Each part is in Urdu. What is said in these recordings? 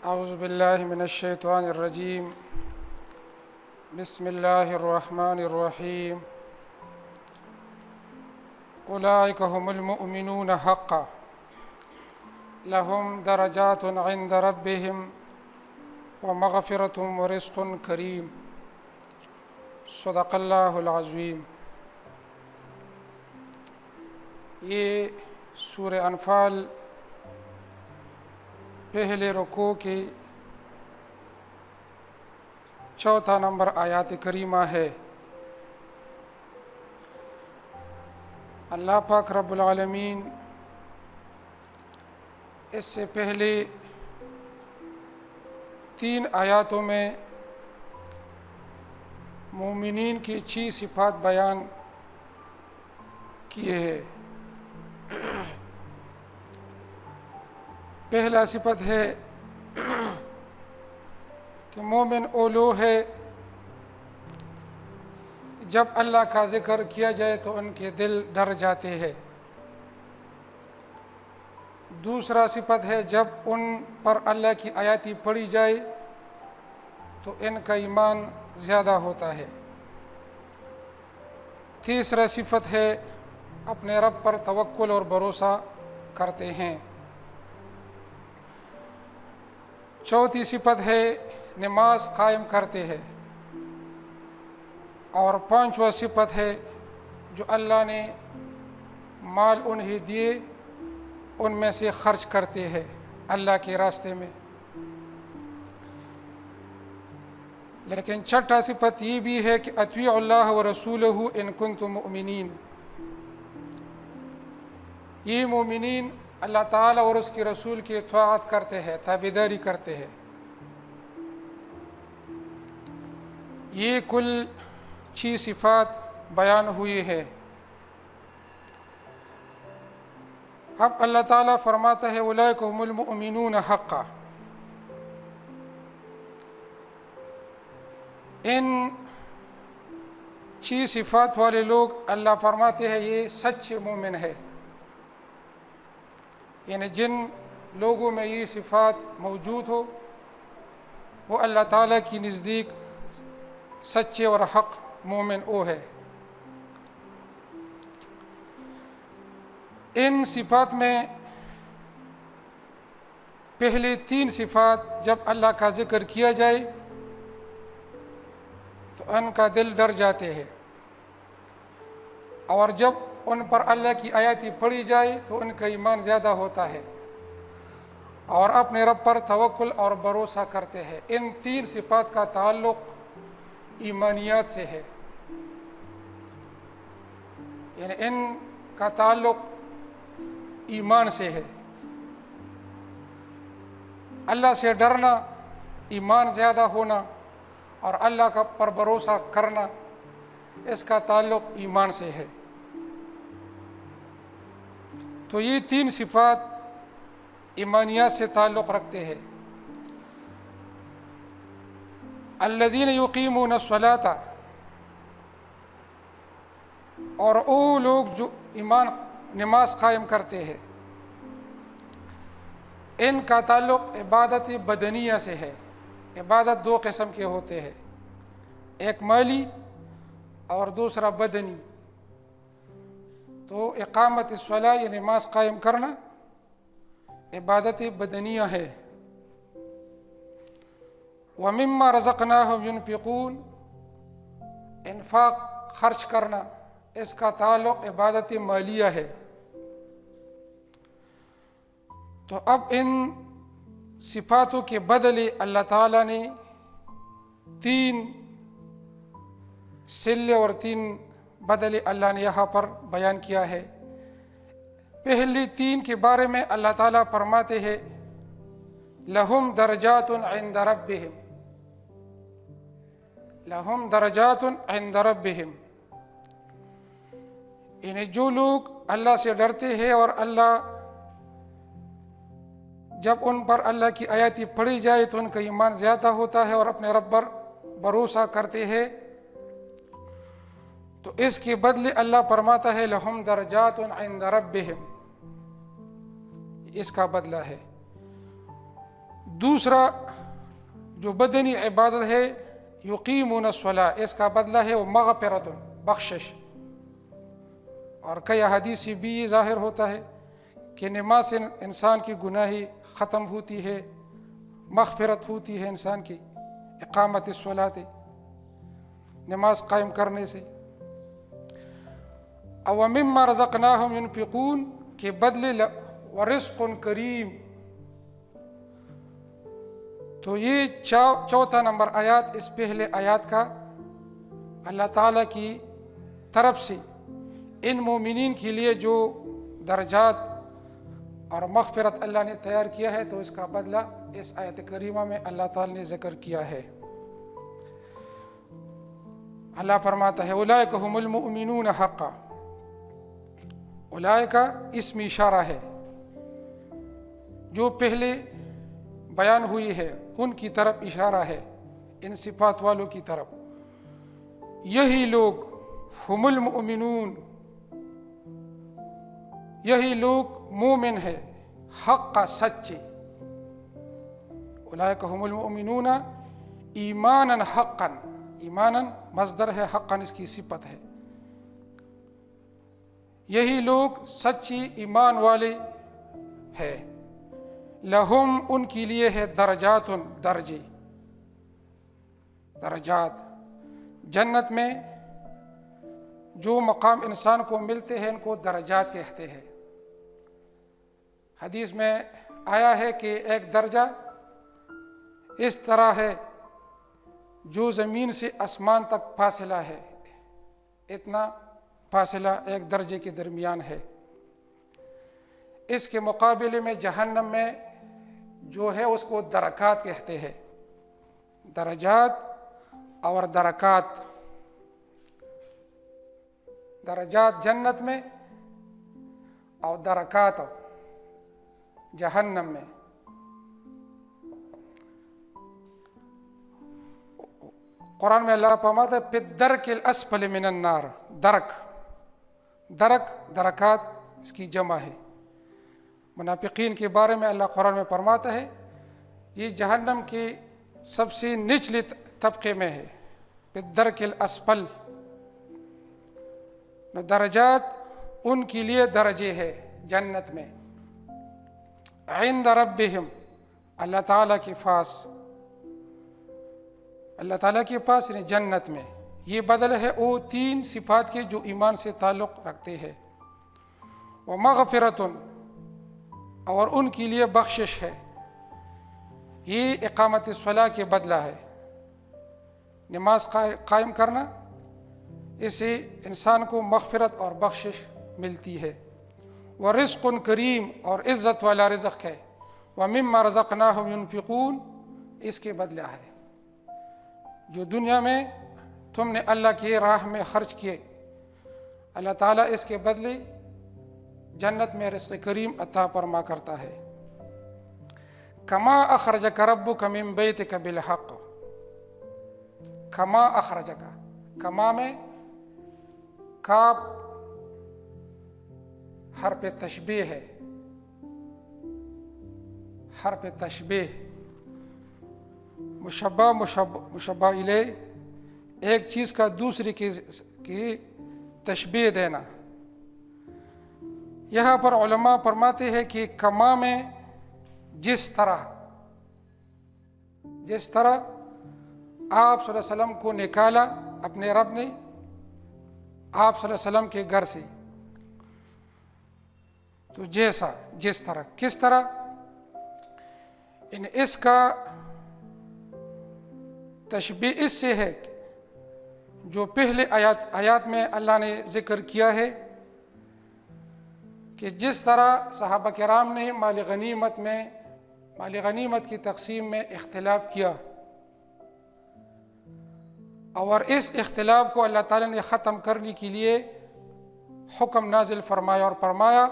اعوذ باللہ من الشیطان الرجیم بسم اللہ الرحمن الرحیم اولئک هم المؤمنون حقا لهم درجات عند ربهم ومغفرۃ ورزق کریم صدق اللہ العظیم۔ یہ سورہ انفال پہلے رکوع کی 4 نمبر آیات کریمہ ہے۔ اللہ پاک رب العالمین اس سے پہلے 3 آیاتوں میں مومنین کی 6 صفات بیان کیے ہیں۔ پہلا صفت ہے کہ مومن وہ لوگ ہے جب اللہ کا ذکر کیا جائے تو ان کے دل ڈر جاتے ہیں۔ دوسرا صفت ہے جب ان پر اللہ کی آیات پڑھی جائے تو ان کا ایمان زیادہ ہوتا ہے۔ تیسرا صفت ہے اپنے رب پر توکل اور بھروسہ کرتے ہیں۔ چوتھی صفت ہے نماز قائم کرتے ہیں۔ اور 5واں صفت ہے جو اللہ نے مال انہیں دیے ان میں سے خرچ کرتے ہیں اللہ کے راستے میں۔ لیکن چھٹا صفت یہ بھی ہے کہ اطیعوا اللہ ورسولہ ان کنتم مؤمنین۔ یہ مومنین اللہ تعالیٰ اور اس کے رسول کی اطاعت کرتے ہیں، تابعداری کرتے ہیں۔ یہ کل 6 صفات بیان ہوئی ہے۔ اب اللہ تعالیٰ فرماتا ہے اولئک هم المؤمنون حقا۔ ان 6 صفات والے لوگ اللہ فرماتے ہیں یہ سچے مومن ہے، یعنی جن لوگوں میں یہ صفات موجود ہو وہ اللہ تعالیٰ کی نزدیک سچے اور حق مومن وہ ہے۔ ان صفات میں پہلے 3 صفات جب اللہ کا ذکر کیا جائے تو ان کا دل ڈر جاتے ہیں، اور جب ان پر اللہ کی آیات پڑھی جائے تو ان کا ایمان زیادہ ہوتا ہے اور اپنے رب پر توکل اور بھروسہ کرتے ہیں۔ ان 3 صفات کا تعلق ایمانیات سے ہے، یعنی ان کا تعلق ایمان سے ہے۔ اللہ سے ڈرنا، ایمان زیادہ ہونا اور اللہ کا پر بھروسہ کرنا، اس کا تعلق ایمان سے ہے۔ تو یہ 3 صفات ایمانیات سے تعلق رکھتے ہیں۔ الذین یقیمون الصلاۃ، اور وہ لوگ جو نماز قائم کرتے ہیں، ان کا تعلق عبادت بدنیہ سے ہے۔ عبادت 2 قسم کے ہوتے ہیں، ایک مالی اور دوسرا بدنی۔ تو اقامت الصلاۃ یہ نماز قائم کرنا عبادت بدنیہ ہے۔ وَمِمَّا رَزَقْنَاهُمْ يُنْفِقُونَ، انفاق خرچ کرنا، اس کا تعلق عبادت مالیہ ہے۔ تو اب ان صفاتوں کے بدلے اللہ تعالیٰ نے 3 صلے اور 3 بدلے اللہ نے یہاں پر بیان کیا ہے۔ پہلی 3 کے بارے میں اللہ تعالیٰ فرماتے ہیں لہم درجات عند ربہم، لہم درجات عند ربہم، یعنی جو لوگ اللہ سے ڈرتے ہیں اور اللہ جب ان پر اللہ کی آیات پڑھی جائے تو ان کا ایمان زیادہ ہوتا ہے اور اپنے رب پر بھروسہ کرتے ہیں، تو اس کے بدلے اللہ فرماتا ہے لہم درجات عند ربہم، اس کا بدلہ ہے۔ دوسرا جو بدنی عبادت ہے یقیمون الصلاۃ، اس کا بدلہ ہے وہ مغفرت، بخشش. اور کئی احادیث سے بھی یہ ظاہر ہوتا ہے کہ نماز سے انسان کی گناہی ختم ہوتی ہے، مغفرت ہوتی ہے انسان کی. اقامت الصلاۃ، نماز قائم کرنے سے. او مما رزقناہم ينفقون کے بدلے ورزق کریم. تو یہ چوتھا نمبر آیات اس پہلے آیات کا اللہ تعالیٰ کی طرف سے ان مومنین کے لیے جو درجات اور مغفرت اللہ نے تیار کیا ہے، تو اس کا بدلہ اس آیت کریمہ میں اللہ تعالیٰ نے ذکر کیا ہے. اللہ فرماتا ہے اولئک هم المؤمنون حقا. اولئک اسم اشارہ ہے جو پہلے بیان ہوئی ہے، ان کی طرف اشارہ ہے، ان صفات والوں کی طرف. یہی لوگ ہم المؤمنون، یہی لوگ مومن ہے، حق کا سچے. اولئک هم المؤمنون ایمانا حقا. ایمانا مصدر ہے، حقا اس کی صفت ہے. یہی لوگ سچی ایمان والے ہے. لہم ان کے لیے ہے درجات، درجے، درجات. جنت میں جو مقام انسان کو ملتے ہیں ان کو درجات کہتے ہیں. حدیث میں آیا ہے کہ ایک درجہ اس طرح ہے جو زمین سے آسمان تک فاصلہ ہے، اتنا فاصلہ ایک درجے کے درمیان ہے. اس کے مقابلے میں جہنم میں جو ہے اس کو درکات کہتے ہیں. درجات اور درکات. درجات جنت میں اور درکات جہنم میں. قرآن میں اللہ فرماتا ہے فی الدرک الاسفل من النار. درک، درک، درکات اس کی جمع ہے. منافقین کے بارے میں اللہ قرآن میں فرماتا ہے یہ جہنم کے سب سے نچلے طبقے میں ہے. فی الدرک الاسفل. درجات ان کے لیے درجے ہے جنت میں. عند ربہم، اللہ تعالیٰ کے پاس، اللہ تعالیٰ کے پاس یعنی جنت میں. یہ بدل ہے وہ تین صفات کے جو ایمان سے تعلق رکھتے ہیں. ومغفرت، اور ان کے لیے بخشش ہے. یہ اقامت الصلاۃ کے بدلہ ہے. نماز قائم کرنا، اس سے انسان کو مغفرت اور بخشش ملتی ہے. ورزق کریم، اور عزت والا رزق ہے. ومما رزقناہم ينفقون، اس کے بدلہ ہے. جو دنیا میں تم نے اللہ کی راہ میں خرچ کیے، اللہ تعالیٰ اس کے بدلے جنت میں رزق کریم عطا فرما کرتا ہے. کما اخرجک ربک من بیتک بالحق. کما اخرجک، کما میں کاف حرف تشبیہ ہے. حرف تشبیہ، مشبہ مشبہ الیہ، ایک چیز کا دوسری کی تشبیہ دینا. یہاں پر علماء فرماتے ہیں کہ کما میں جس طرح آپ صلی اللہ علیہ وسلم کو نکالا اپنے رب نے آپ صلی اللہ علیہ وسلم کے گھر سے، تو جیسا، جس طرح، کس طرح، اس کا تشبیہ اس سے ہے جو پہلے آیات میں اللہ نے ذکر کیا ہے کہ جس طرح صحابہ کرام نے مال غنیمت کی تقسیم میں اختلاف کیا، اور اس اختلاف کو اللہ تعالیٰ نے ختم کرنے کے لیے حکم نازل فرمایا اور فرمایا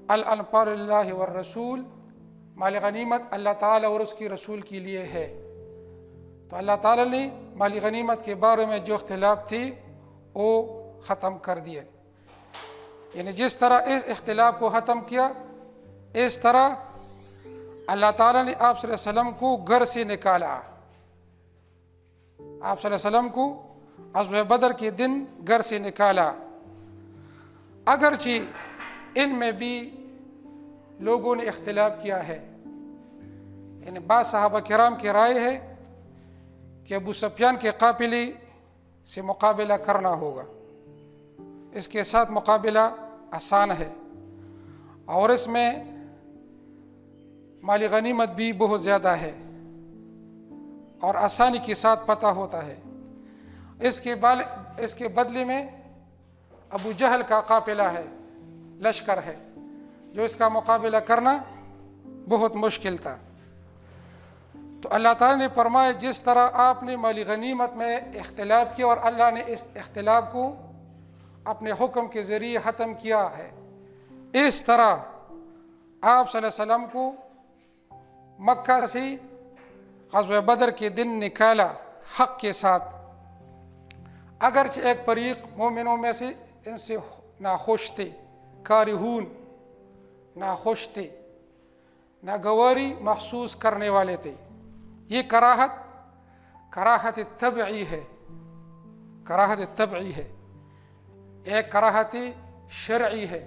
الانفال للہ والرسول. مال غنیمت اللہ تعالیٰ اور اس کی رسول کے لیے ہے. تو اللہ تعالیٰ نے مال غنیمت کے بارے میں جو اختلاف تھی وہ ختم کر دیے. یعنی جس طرح اس اختلاف کو ختم کیا، اس طرح اللہ تعالیٰ نے آپ صلی اللہ علیہ وسلم کو گھر سے نکالا. آپ صلی اللہ علیہ وسلم کو غزوہ بدر کے دن گھر سے نکالا. اگرچہ ان میں بھی لوگوں نے اختلاف کیا ہے، یعنی بعض صحابہ کرام کی رائے ہے کہ ابو سفیان کے قافلے سے مقابلہ کرنا ہوگا، اس کے ساتھ مقابلہ آسان ہے اور اس میں مال غنیمت بھی بہت زیادہ ہے اور آسانی کے ساتھ پتہ ہوتا ہے. اس کے بدلے میں ابو جہل کا قافلہ ہے، لشکر ہے، جو اس کا مقابلہ کرنا بہت مشکل تھا. تو اللہ تعالیٰ نے فرمایا جس طرح آپ نے مال غنیمت میں اختلاف کیا اور اللہ نے اس اختلاف کو اپنے حکم کے ذریعے ختم کیا ہے، اس طرح آپ صلی اللہ علیہ وسلم کو مکہ سے غزوہ بدر کے دن نکالا حق کے ساتھ. اگرچہ ایک فریق مومنوں میں سے ان سے ناخوش تھے، کارہون، ناخوش تھے، ناگواری محسوس کرنے والے تھے. یہ کراہت طبعی ہے، کراہت طبعی ہے. ایک کراہت شرعی ہے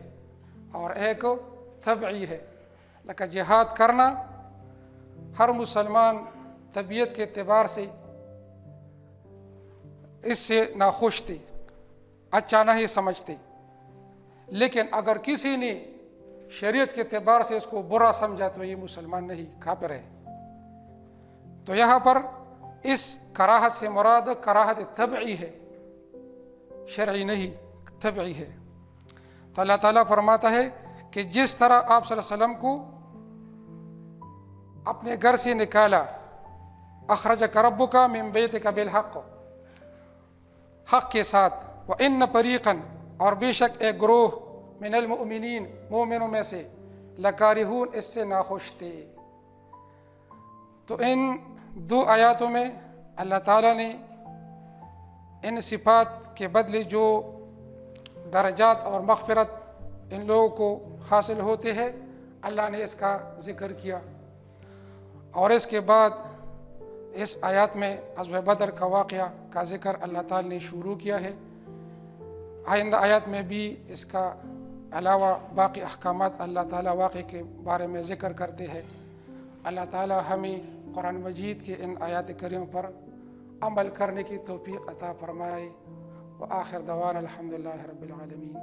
اور ایک طبعی ہے. لیکن جہاد کرنا ہر مسلمان طبیعت کے اعتبار سے اس سے ناخوش تھے، اچھا نہیں سمجھتے. لیکن اگر کسی نے شریعت کے اعتبار سے اس کو برا سمجھا تو یہ مسلمان نہیں، کافر ہے. تو یہاں پر اس کراہت سے مراد کراہت طبعی ہے، شرعی نہیں، طبعی ہے. تو اللہ تعالیٰ فرماتا ہے کہ جس طرح آپ صلی اللہ علیہ وسلم کو اپنے گھر سے نکالا، اخرجک ربک من بیتک بالحق، حق کے ساتھ، وان فریقا، اور بے شک ایک گروہ، من المؤمنین، مومنوں میں سے، لکارہون، اس سے ناخوش تھے. تو ان دو آیاتوں میں اللہ تعالیٰ نے ان صفات کے بدلے جو درجات اور مغفرت ان لوگوں کو حاصل ہوتے ہیں، اللہ نے اس کا ذکر کیا. اور اس کے بعد اس آیات میں غزوہ بدر کا واقعہ کا ذکر اللہ تعالیٰ نے شروع کیا ہے. آئندہ آیات میں بھی اس کا علاوہ باقی احکامات اللہ تعالیٰ واقعے کے بارے میں ذکر کرتے ہیں. اللہ تعالیٰ ہمیں قرآن مجید کے ان آیات کریموں پر عمل کرنے کی توفیق عطا فرمائے. وآخر دعوانا الحمدللہ رب العالمین.